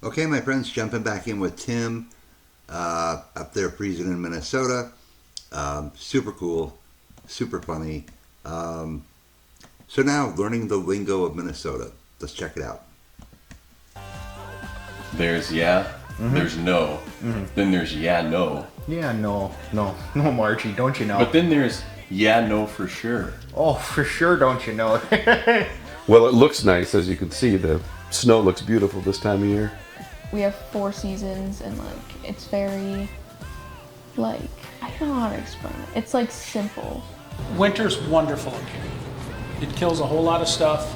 Okay, my friends, jumping back in with Tim up there freezing in Minnesota. Super cool, super funny. Um, so now, learning the lingo of Minnesota. Let's check it out. There's yeah, there's no, then there's yeah, no. Yeah, no, Margie, don't you know? But then there's yeah, no for sure. Oh, for sure, don't you know? Well, it looks nice, as you can see. The snow looks beautiful this time of year. We have 4 seasons and it's very I don't know how to explain it. It's simple. Winter's wonderful in here. It kills a whole lot of stuff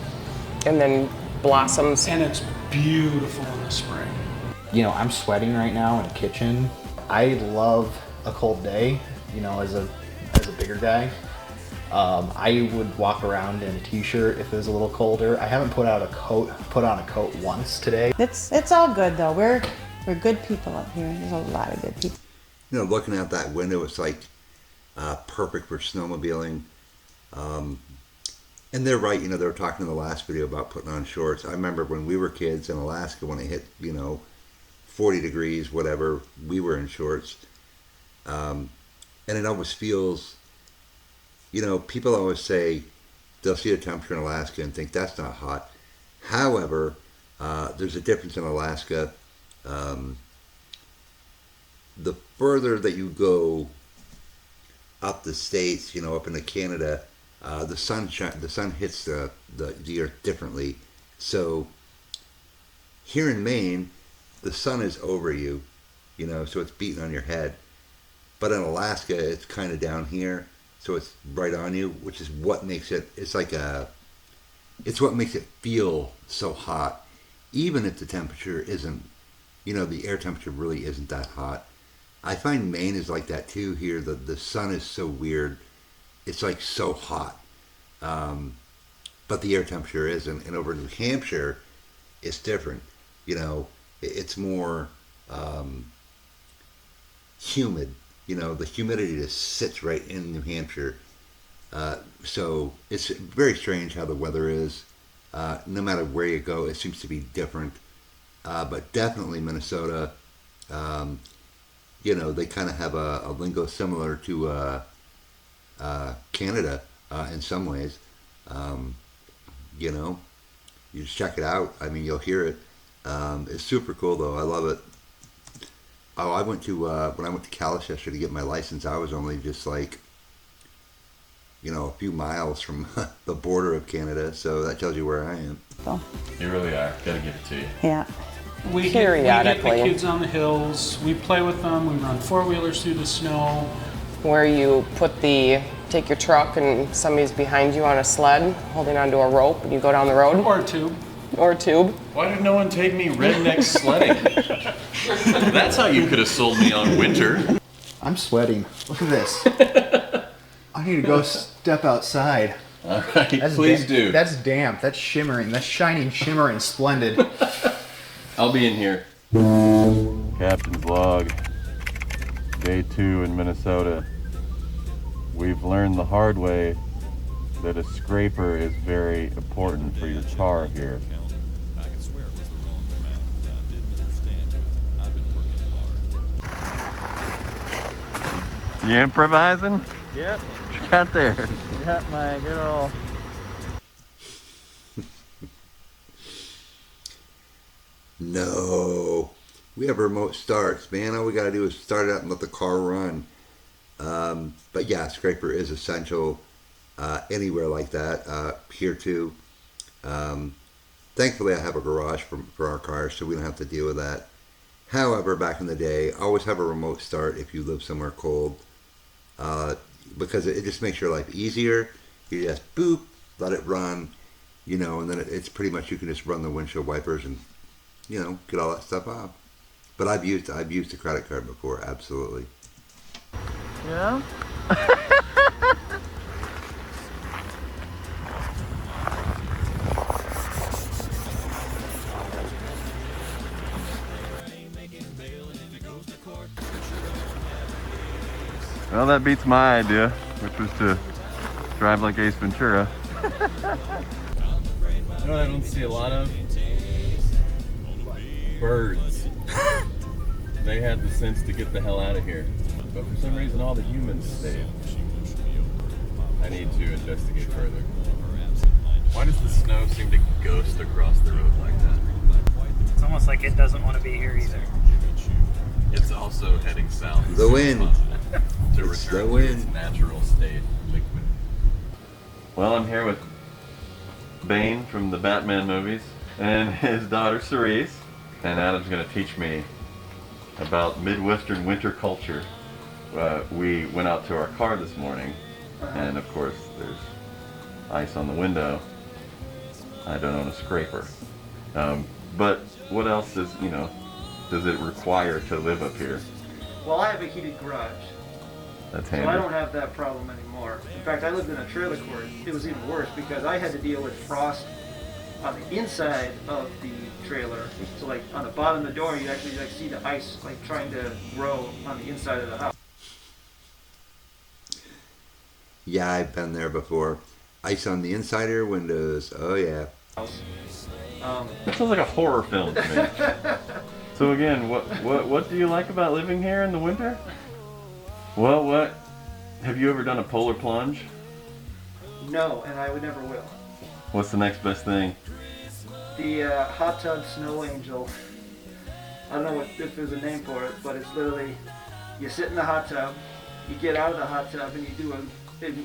And then blossoms. and it's beautiful in the spring. You know, I'm sweating right now in the kitchen. I love a cold day, as a bigger guy. I would walk around in a t-shirt if it was a little colder. I haven't put on a coat once today. It's all good though. We're good people up here. There's a lot of good people. Looking out that window, it's perfect for snowmobiling. And they're right, they were talking in the last video about putting on shorts. I remember when we were kids in Alaska, when it hit, 40 degrees, whatever, we were in shorts. And it always feels, people always say they'll see the temperature in Alaska and think that's not hot. However, there's a difference in Alaska. The further that you go up the states, up into Canada, the sun hits the earth differently. So here in Maine, the sun is over you, so it's beating on your head. But in Alaska, it's kind of down here, so it's right on you, which is what makes it. It's what makes it feel so hot, even if the temperature isn't. The air temperature really isn't that hot. I find Maine is like that too. Here, the sun is so weird. It's so hot, but the air temperature isn't. And over in New Hampshire, it's different. It's more humid. The humidity just sits right in New Hampshire. So it's very strange how the weather is. No matter where you go, it seems to be different. But definitely Minnesota, they kind of have a lingo similar to Canada in some ways. You just check it out. I mean, you'll hear it. It's super cool though. I love it. Oh, I went to when I went to Calais yesterday to get my license. I was only just a few miles from the border of Canada, so that tells you where I am. So, You really are. Gotta give it to you. yeah. We get the Periodically. kids on the hills, we play with them, we run four-wheelers through the snow. Where you take your truck and somebody's behind you on a sled holding onto a rope and you go down the road. Or two. Or a tube. Why did no one take me redneck sledding? That's how you could have sold me on winter. I'm sweating. Look at this. I need to go step outside. All right, please do. That's damp. That's shimmering. That's shining, shimmering, splendid. I'll be in here. Captain's log, day 2 in Minnesota. We've learned the hard way that a scraper is very important for your car here. You improvising? Yep, Got there. got my good old. No, we have remote starts, man. All we gotta do is start it up and let the car run. But yeah, scraper is essential anywhere like that. Here too. Thankfully, I have a garage for our cars, so we don't have to deal with that. However, back in the day, always have a remote start if you live somewhere cold, because it just makes your life easier. You just boop, let it run, and then it's pretty much you can just run the windshield wipers and get all that stuff off. But I've used a credit card before, absolutely. Yeah? Well, that beats my idea, which was to drive like Ace Ventura. You know what I don't see a lot of? birds. They had the sense to get the hell out of here. But for some reason, all the humans stayed. I need to investigate further. Why does the snow seem to ghost across the road like that? It's almost like it doesn't want to be here either. It's also heading south. The wind. To It's return the to its wind. natural state, liquid. Well, I'm here with Bane from the Batman movies and his daughter Cerise. And Adam's going to teach me about Midwestern winter culture. We went out to our car this morning, and of course there's ice on the window. I don't own a scraper. But what else is, does it require to live up here? Well, I have a heated garage, That's so handy. I don't have that problem anymore. In fact, I lived in a trailer court. It was even worse because I had to deal with frost on the inside of the trailer. So like on the bottom of the door, you actually like see the ice like trying to grow on the inside of the house. Yeah, I've been there before. Ice on the inside of your windows. Oh yeah. That sounds like a horror film to me. So again, what do you like about living here in the winter? Well, what? Have you ever done a polar plunge? No, and I would never will. What's the next best thing? The hot tub snow angel. I don't know if there's a name for it, but it's literally you sit in the hot tub, you get out of the hot tub, and you do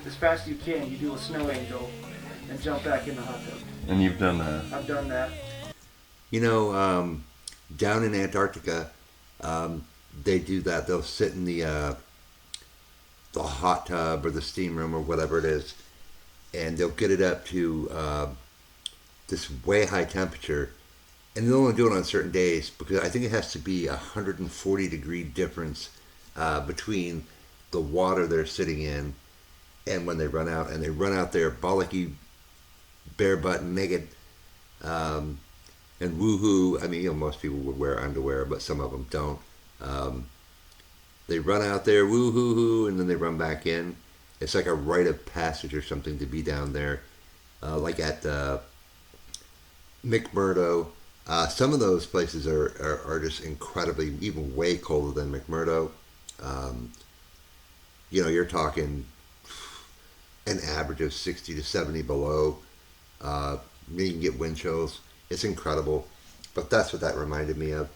as fast as you can. You do a snow angel, and jump back in the hot tub. And you've done that. I've done that. Down in Antarctica, they do that. They'll sit in the hot tub or the steam room or whatever it is, and they'll get it up to this way high temperature, and they'll only do it on certain days because I think it has to be 140-degree difference between the water they're sitting in and when they run out. And they run out there bollocky, bare butt, naked, and woohoo. I mean, most people would wear underwear, but some of them don't. They run out there, woo-hoo-hoo, and then they run back in. It's like a rite of passage or something to be down there, like at McMurdo. Some of those places are just incredibly, even way colder than McMurdo. You're talking an average of 60 to 70 below. You can get wind chills. It's incredible. But that's what that reminded me of.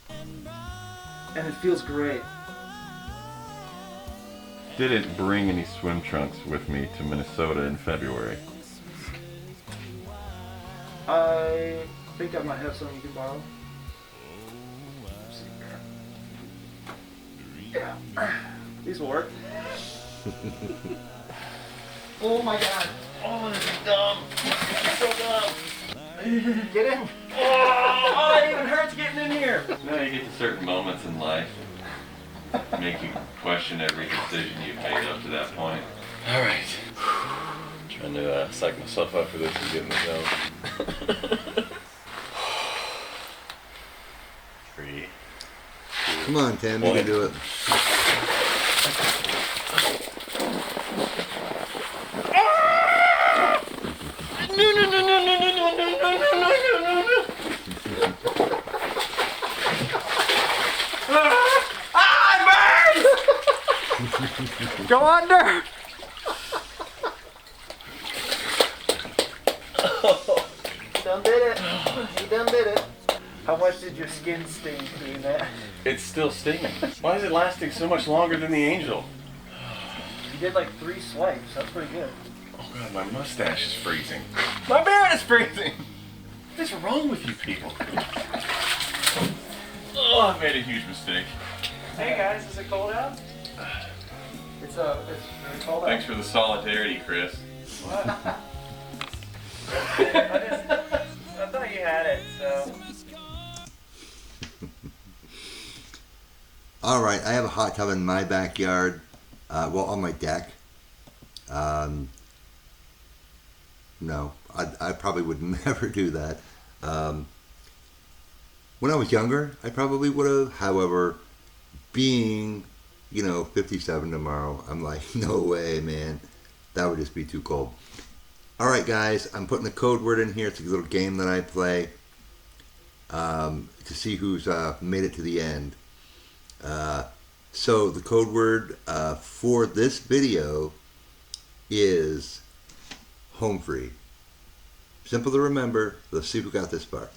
And it feels great. Didn't bring any swim trunks with me to Minnesota in February. I think I might have some you can borrow. Let's see here. Yeah. These will work. Oh my god. Oh, this is dumb. So dumb. Get in. Oh, it even hurts getting in here. No, you get to certain moments in life make you question every decision you've made up to that point. All right. Trying to psych myself up for this and get in the zone. 3. Come on, Tim, you can do it. Go under. Done did it. You done did it. How much did your skin sting doing that? It's still stinging. Why is it lasting so much longer than the angel? You did like 3 swipes. That's pretty good. Oh god, my mustache is freezing. My beard is freezing! What is wrong with you people? Oh, I made a huge mistake. Hey guys, is it cold out? It's really cold out. Thanks for the solidarity, Chris. What? I thought you had it, so. All right, I have a hot tub in my backyard, on my deck. No, I probably would never do that. When I was younger, I probably would have. However, being, 57 tomorrow, I'm like, no way, man. That would just be too cold. All right, guys, I'm putting the code word in here. It's a little game that I play. to see who's made it to the end. So the code word for this video is home free. Simple to remember. Let's see who got this far.